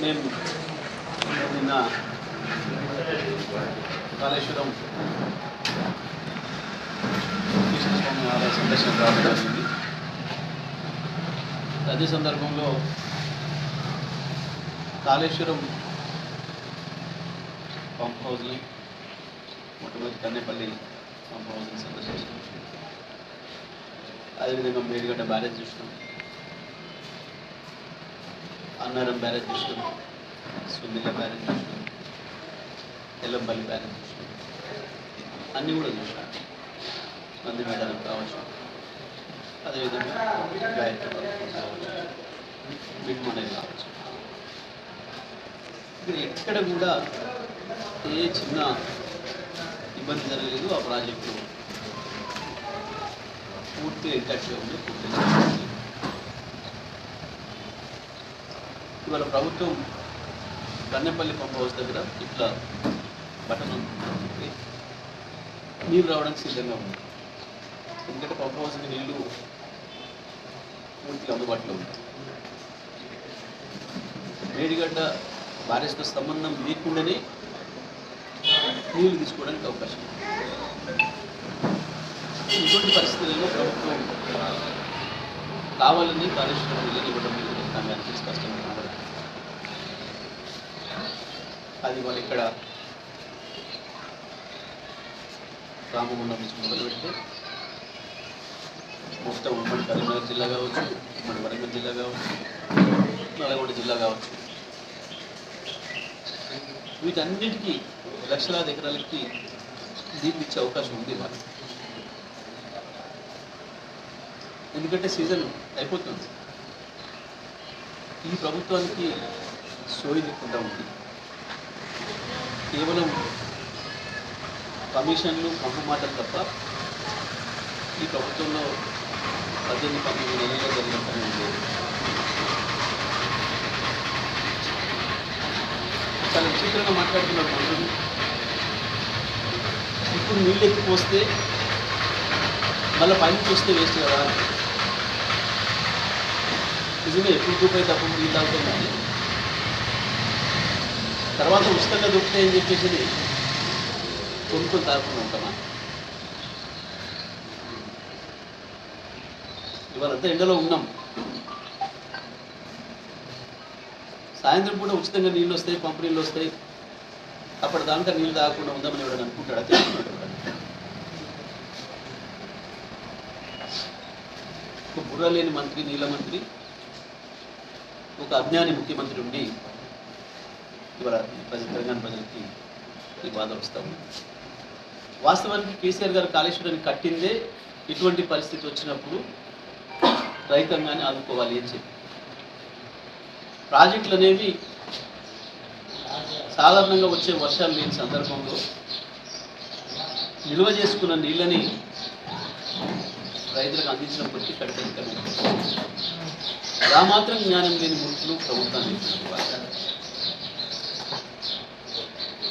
మేము నిన్న కాళేశ్వరం కృష్ణస్వామి ఆలయ సందర్శన రావడం జరిగింది. అదే సందర్భంలో కాళేశ్వరం పంప్ హౌస్ని మొట్టమొదటి కన్నేపల్లి పంప్ హౌస్ని సందర్శించాం. అదేవిధంగా మేడిగడ్డ బ్యారేజ్ చూసినాం, అన్నారం బ్యారేజ్ చూసినాం, సుందిల్ల బ్యారేజ్ చూసినాం, ఎల్లంపల్లి బ్యారేజ్ చూసినాం, అన్నీ కూడా చూసినాం. నంది మేడారం కావచ్చు, అదేవిధంగా గాయత్రి కావచ్చు, బిడ్మనేది కావచ్చు. ఇక్కడ ఎక్కడ కూడా ఏ చిన్న ఇబ్బంది జరగలేదు. ఆ ప్రాజెక్టు పూర్తిగా ఇంటాక్ట్గా ఉంది. పూర్తిగా ఇవాళ ప్రభుత్వం కన్నెపల్లి పంప్ హౌస్ దగ్గర ఇట్లా బటన్ నీరు రావడానికి సిద్ధంగా ఉంది. ఎందుకంటే పంప్ హౌస్కి నీళ్లు పూర్తిగా అందుబాటులో ఉంది. మేడిగడ్డ బ్యారేజ్తో సంబంధం లేకుండానే నీళ్లు తీసుకోవడానికి అవకాశం ఉంది. ఇటువంటి పరిస్థితుల్లో ప్రభుత్వం కావాలని కాళేశ్వరం నీళ్ళని ఇవ్వడం అనేది స్పష్టంగా కనబడుతుంది. అది వాళ్ళు ఇక్కడ రామగుండం నుంచి మొదలుపెడితే మొత్తం ఉమ్మడి కరీంనగర్ జిల్లా కావచ్చు, ఉమ్మడి వరంగల్ జిల్లా కావచ్చు, నల్గొండ జిల్లా కావచ్చు, వీటన్నిటికీ లక్షలాది ఎకరాలకి నీళ్ళు ఇచ్చే అవకాశం ఉంది వాళ్ళు. ఎందుకంటే సీజన్ అయిపోతుంది. ఈ ప్రభుత్వానికి సోయి లేకుండా ఉంది. కేవలం కమిషన్లు పంపు మాటలు తప్ప ఈ ప్రభుత్వంలో 18-19 నెలల్లో జరిగిన పని లేదు. చాలా విచిత్రంగా మాట్లాడుతున్నారు మంత్రులు. ఇప్పుడు నీళ్ళు ఎత్తిపోస్తే మళ్ళీ పైన చూస్తే వేస్ట్ కదా. నిజమే, ఎప్పుడు రూపాయి తప్పు నీళ్ళు తాగుతుంది. తర్వాత ఉచితంగా దొరుకుతాయని చెప్పేసి కొనుక్కొని తాగకుండా ఉంటామా? ఇవాళంతా ఎండలో ఉన్నాం. సాయంత్రం కూడా ఉచితంగా నీళ్ళు వస్తాయి, పంపు నీళ్ళు వస్తాయి. అప్పటిదాకా నీళ్ళు తాగకుండా ఉందామని ఎవడని అనుకుంటాడా? తెలుసుకుంటాడు. ఒక బుర్ర లేని మంత్రి, నీళ్ళ మంత్రి, ఒక అజ్ఞాని ముఖ్యమంత్రి ఉండి ఇవాళ తెలంగాణ ప్రజలకి ఈ బాధలు వస్తూ ఉంది. వాస్తవానికి కేసీఆర్ గారు కాళేశ్వరాన్ని కట్టిందే ఇటువంటి పరిస్థితి వచ్చినప్పుడు రైతాంగాన్ని ఆదుకోవాలి అని చెప్పి. ప్రాజెక్టులు అనేవి సాధారణంగా వచ్చే వర్షాలు లేని సందర్భంలో నిల్వ చేసుకున్న నీళ్ళని రైతులకు అందించినప్పటికీ కట్టడి ఆ మాత్రం జ్ఞానం లేని మూర్ఖులు ప్రభుత్వాన్ని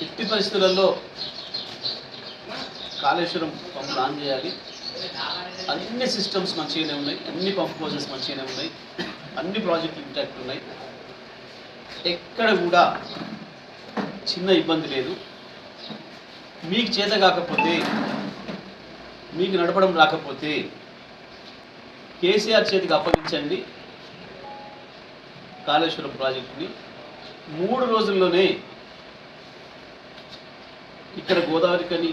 ఎట్టి పరిస్థితులలో కాళేశ్వరం పంపులు ఆన్ చేయాలి. అన్ని సిస్టమ్స్ మంచిగానే ఉన్నాయి, అన్ని పంప్ హౌసెస్ మంచిగానే ఉన్నాయి, అన్ని ప్రాజెక్టులు ఇంటాక్ట్ ఉన్నాయి. ఎక్కడ కూడా చిన్న ఇబ్బంది లేదు. మీకు చేత కాకపోతే, మీకు నడపడం రాకపోతే కేసీఆర్ చేతికి అప్పగించండి. కాళేశ్వరం ప్రాజెక్టుని 3 రోజుల్లోనే ఇక్కడ గోదావరికని,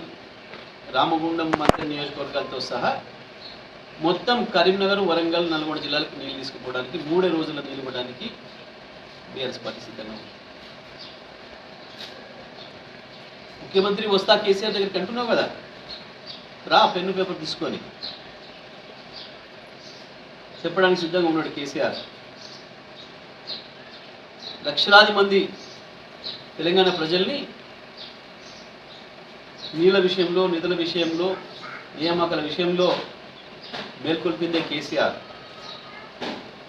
రామగుండం మంత్రి నియోజకవర్గాలతో సహా మొత్తం కరీంనగర్, వరంగల్, నల్గొండ జిల్లాలకు నీళ్ళు తీసుకుపోవడానికి 3 రోజుల నీళ్ళు ఇవ్వడానికి బీఆర్ఎస్ పార్టీ సిద్ధంగా ఉంది. ముఖ్యమంత్రి వస్తా కేసీఆర్ దగ్గరికి అంటున్నావు కదా, రా పెన్ను పేపర్ తీసుకొని చెప్పడానికి సిద్ధంగా ఉన్నాడు కేసీఆర్. లక్షలాది మంది తెలంగాణ ప్రజల్ని నీళ్ళ విషయంలో, నిధుల విషయంలో, నియామకాల విషయంలో మేల్కొల్పిందే కేసీఆర్.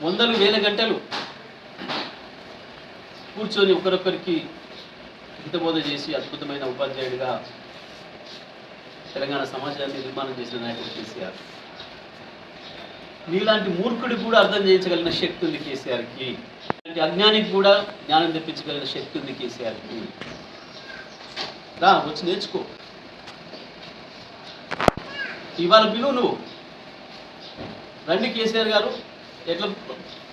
వందలు వేల గంటలు కూర్చొని ఒకరొకరికి హితబోధ చేసి అద్భుతమైన ఉపాధ్యాయుడిగా తెలంగాణ సమాజాన్ని నిర్మాణం చేసిన నాయకుడు కేసీఆర్. నీలాంటి మూర్ఖుడికి కూడా అర్థం చేయించగలిగిన శక్తి ఉంది కేసీఆర్కి. ఇలాంటి అజ్ఞానికి కూడా జ్ఞానం తెప్పించగలిగిన శక్తి ఉంది కేసీఆర్కి. రా వచ్చి నేర్చుకో. ఇవాళ పిలువు నువ్వు రండి కేసీఆర్ గారు ఎట్లా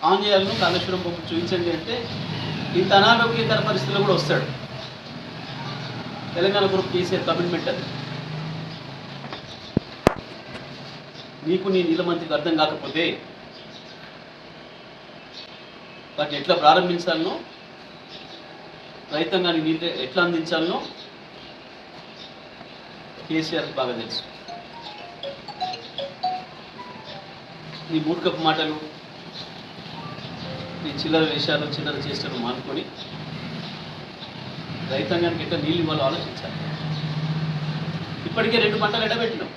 ఆన్ చేయాలను కాళేశ్వరం పంపు చూపించండి అంటే ఇంత అనారోగ్యకర పరిస్థితుల్లో కూడా వస్తాడు. తెలంగాణ కొరకు కేసీఆర్ కమిట్మెంట్ అది. నీకు నీ నీళ్ళ మంత్రికి అర్థం కాకపోతే వాటిని ఎట్లా ప్రారంభించాలనో, రైతాంగానికి నీళ్ళు ఎట్లా అందించాలనో కేసీఆర్కి బాగా తెలుసు. నీ మూర్ఖపు మాటలు, నీ చిల్లర వేషాలు, చిల్లర చేష్టలు మానుకొని రైతాంగానికి ఎట్లా నీళ్ళు ఇవ్వాలో ఆలోచించాలి. ఇప్పటికే 2 పంటలు ఎండబెట్టినాం,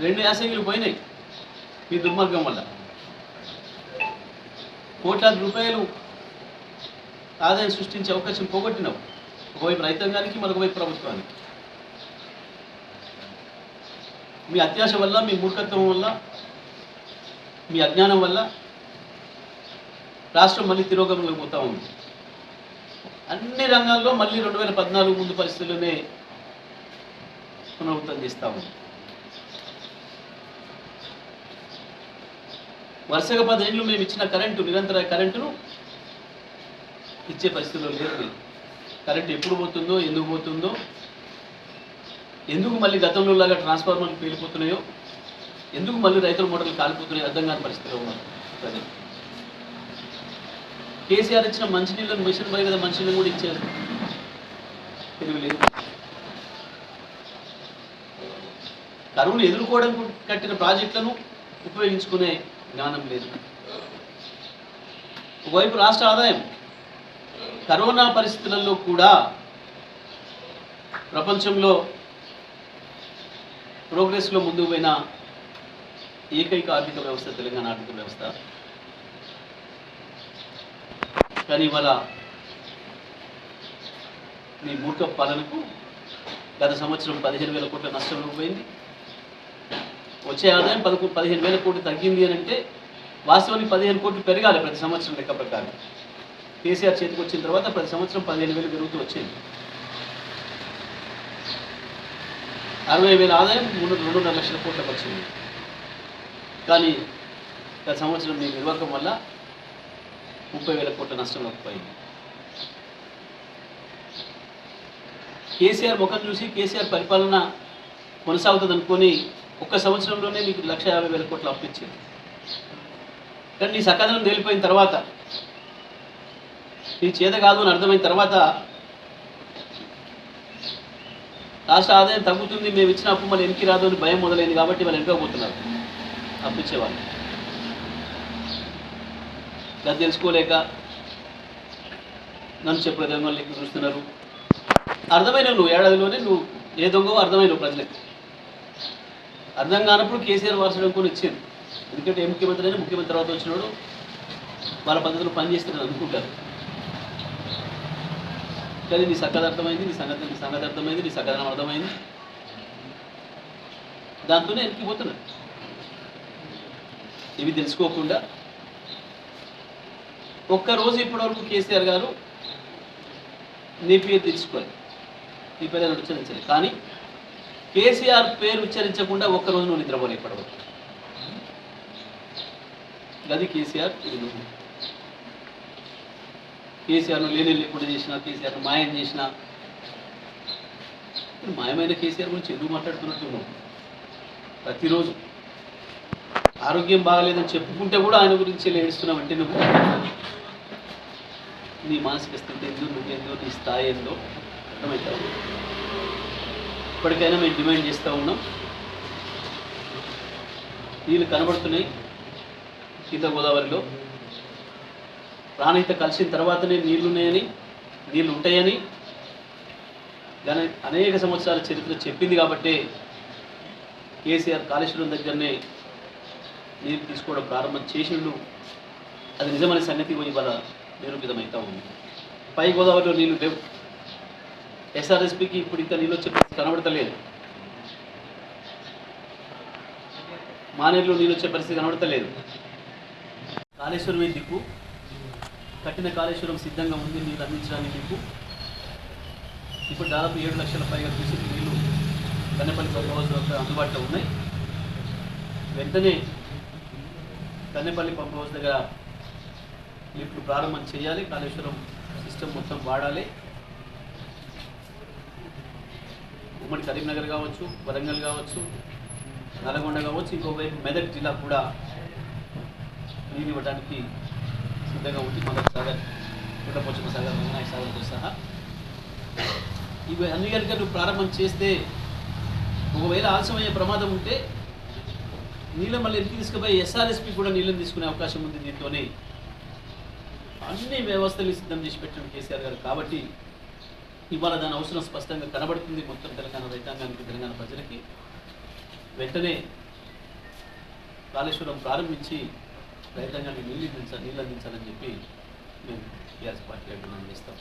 2 యాసంగిలు పోయినాయి మీ దుర్మార్గం వల్ల. కోట్లాది రూపాయలు ఆదాయం సృష్టించే అవకాశం పోగొట్టినావు, ఒకవైపు రైతాంగానికి, మరొకవైపు ప్రభుత్వానికి. మీ అత్యాశ వల్ల, మీ మూర్ఖత్వం వల్ల, మీ అజ్ఞానం వల్ల రాష్ట్రం మళ్ళీ తిరోగమనంలోకి పోతా ఉంది. అన్ని రంగాల్లో మళ్ళీ 2014 ముందు పరిస్థితుల్లోనే పునరుద్ధరణ చేస్తూ ఉంది. వరుసగా 10 ఏళ్ళు మేము ఇచ్చిన కరెంటు, నిరంతర కరెంటును ఇచ్చే పరిస్థితుల్లో లేదు. కరెంటు ఎప్పుడు పోతుందో, ఎందుకు పోతుందో, ఎందుకు మళ్ళీ గతంలో లాగా ట్రాన్స్ఫార్మర్లు పేలిపోతున్నాయో, ఎందుకు మళ్ళీ రైతుల మోటార్లు కాలిపోతున్నాయో అర్థం కాని పరిస్థితిలో ఉన్నారు ప్రజలు. కేసీఆర్ ఇచ్చిన మంచినీళ్ళను మిషన్ పోయి కదా మంచినీళ్ళు కూడా ఇచ్చారు, తెలుగు లేదు. కరువును ఎదుర్కోవడానికి కట్టిన ప్రాజెక్టులను ఉపయోగించుకునే జ్ఞానం లేదు. ఒకవైపు రాష్ట్ర ఆదాయం కరోనా పరిస్థితులలో కూడా ప్రపంచంలో ప్రోగ్రెస్లో ముందుకు పోయిన ఏకైక ఆర్థిక వ్యవస్థ తెలంగాణ ఆర్థిక వ్యవస్థ. కానీ ఇవాళ నీ మూర్ఖ పాలనకు గత సంవత్సరం 15,000 కోట్ల నష్టంలో పోయింది. వచ్చే ఆదాయం 15,000 కోట్లు తగ్గింది అని అంటే వాస్తవానికి 15 కోట్లు పెరగాలి ప్రతి సంవత్సరం లెక్క ప్రకారం. కేసీఆర్ చేతికి వచ్చిన తర్వాత ప్రతి సంవత్సరం 15,000 పెరుగుతూ వచ్చింది. 60,000 ఆదాయం 2.5 లక్షల కోట్లకు వచ్చింది. కానీ గత సంవత్సరం మీ నిర్వాహకం వల్ల 30,000 కోట్ల నష్టంలోకి పోయింది. కేసీఆర్ ముఖం చూసి కేసీఆర్ పరిపాలన కొనసాగుతుంది అనుకొని ఒక్క సంవత్సరంలోనే మీకు 1,50,000 కోట్లు అప్పించింది. కానీ నీ సకాలం తేలిపోయిన తర్వాత, నీ చేత కాదు అని అర్థమైన తర్వాత రాష్ట్ర ఆదాయం తగ్గుతుంది, మేము ఇచ్చిన అప్పు మళ్ళీ వెనక్కి రాదు అని భయం మొదలైంది. కాబట్టి వాళ్ళు వెనకపోతున్నారు అప్పించేవాళ్ళు. అది తెలుసుకోలేక నన్ను చెప్పే దొంగలు లెక్క చూస్తున్నారు. అర్థమైన నువ్వు ఏడాదిలోనే నువ్వు ఏ దొంగవో అర్థమైన ప్రజలకు. అర్థం కానప్పుడు కేసీఆర్ వారసుడు అనుకుని ఇచ్చారు. ఎందుకంటే ఏ ముఖ్యమంత్రి అయినా ముఖ్యమంత్రి తర్వాత వచ్చినాడు వాళ్ళ పద్ధతులు పనిచేస్తున్నారు అనుకుంటారు. కానీ నీ సక్కది అర్థమైంది, నీ సంగతి అర్థమైంది, నీ సకదనం అర్థమైంది. దాంతోనే ఎక్కిపోతున్నారు. ఇవి తెలుసుకోకుండా ఒక్కరోజు ఇప్పటివరకు కేసీఆర్ గారు నీ పేరు తెచ్చుకోవాలి, నీ పేరు ఉచ్చరించాలి. కానీ కేసీఆర్ పేరు ఉచ్చరించకుండా ఒక్కరోజు నువ్వు నిద్రపోలే ఇప్పటివరకు. అది కేసీఆర్. ఇది నువ్వు కేసీఆర్ను లేకుండా చేసినా, కేసీఆర్ను మాయం చేసినా. మాయమైన కేసీఆర్ గురించి ఎందుకు మాట్లాడుతున్నట్టున్నావు? ప్రతిరోజు ఆరోగ్యం బాగాలేదని చెప్పుకుంటే కూడా ఆయన గురించి ఏడుస్తున్నావు అంటే నువ్వు నీ మానసిక స్థితి ఏందో, నువ్వేందో, నీ స్థాయి ఏందో అర్థమవుతావు. ఇప్పటికైనా మేము డిమాండ్ చేస్తూ ఉన్నాం. నీళ్ళు కనబడుతున్నాయి కింద గోదావరిలో, ప్రాణహిత కలిసిన తర్వాతనే నీళ్లు ఉన్నాయని, నీళ్లు ఉంటాయని అనేక సంవత్సరాల చరిత్ర చెప్పింది కాబట్టే కేసీఆర్ కాళేశ్వరం దగ్గరనే నీరు తీసుకోవడం ప్రారంభం చేసిండు. అది నిజమైన సంగతి ఇవాళ నిరూపితమవుతా ఉంది. పై గోదావరిలో నీళ్లు లేవు. ఎస్ఆర్ఎస్పికి ఇప్పుడు ఇంకా నీళ్ళు వచ్చే పరిస్థితి కనబడతలేదు. మానేరులో నీళ్ళు వచ్చే పరిస్థితి కనబడతలేదు. కాళేశ్వరమే దిక్కు. కట్టిన కాళేశ్వరం సిద్ధంగా ఉంది నీళ్ళు అందించడానికి దిక్కు. ఇప్పుడు దాదాపు 7 లక్షల పైగా క్యూసెక్ నీళ్లు కన్నెపల్లి పంప్ హౌస్ వద్ద అందుబాటులో ఉన్నాయి. వెంటనే కన్నెపల్లి పంప్ హౌస్ దగ్గర లిఫ్ట్లు ప్రారంభం చేయాలి. కాళేశ్వరం సిస్టమ్ మొత్తం వాడాలి. ఉమ్మడి కరీంనగర్ కావచ్చు, వరంగల్ కావచ్చు, నల్గొండ కావచ్చు, ఇంకోవైపు మెదక్ జిల్లా కూడా నీళ్ళు ఇవ్వడానికి సిద్ధంగా ఉంది. మదక్ సాగర్, పుట్టపోచమ్మ సాగర్, రంగనాయక సాగర్తో సహా ఇవి అన్ని కనుక నువ్వు ప్రారంభం చేస్తే ఒకవేళ ఆలస్యమయ్యే ప్రమాదం ఉంటే నీళ్ళ మళ్ళీ ఎత్తి తీసుకుపోయి ఎస్ఆర్ఎస్పి కూడా నీళ్ళని తీసుకునే అవకాశం ఉంది. దీంతోనే అన్ని వ్యవస్థలు సిద్ధం చేసి పెట్టిన కేసీఆర్ గారు. కాబట్టి ఇవాళ దాని అవసరం స్పష్టంగా కనబడుతుంది మొత్తం తెలంగాణ రైతాంగానికి, తెలంగాణ ప్రజలకి. వెంటనే కాళేశ్వరం ప్రారంభించి రైతాంగానికి నీళ్ళు అందించాలని చెప్పి మేము టీఆర్ఎస్ పార్టీగా డిమాండ్ చేస్తాం.